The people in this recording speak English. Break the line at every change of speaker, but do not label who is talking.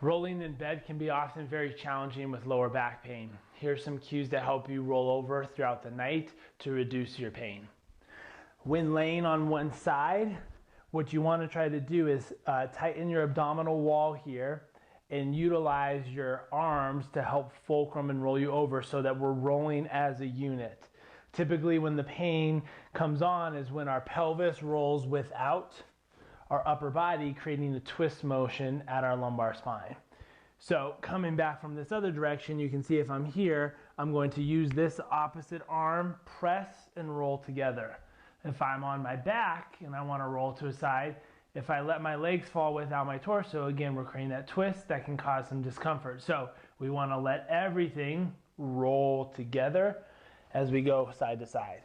Rolling in bed can be often very challenging with lower back pain. Here's some cues that help you roll over throughout the night to reduce your pain. When laying on one side, what you want to try to do is tighten your abdominal wall here and utilize your arms to help fulcrum and roll you over so that we're rolling as a unit. Typically when the pain comes on is when our pelvis rolls without our upper body, creating a twist motion at our lumbar spine. So coming back from this other direction, you can see if I'm here, I'm going to use this opposite arm, press and roll together. If I'm on my back and I want to roll to a side, if I let my legs fall without my torso, again, we're creating that twist that can cause some discomfort. So we want to let everything roll together as we go side to side.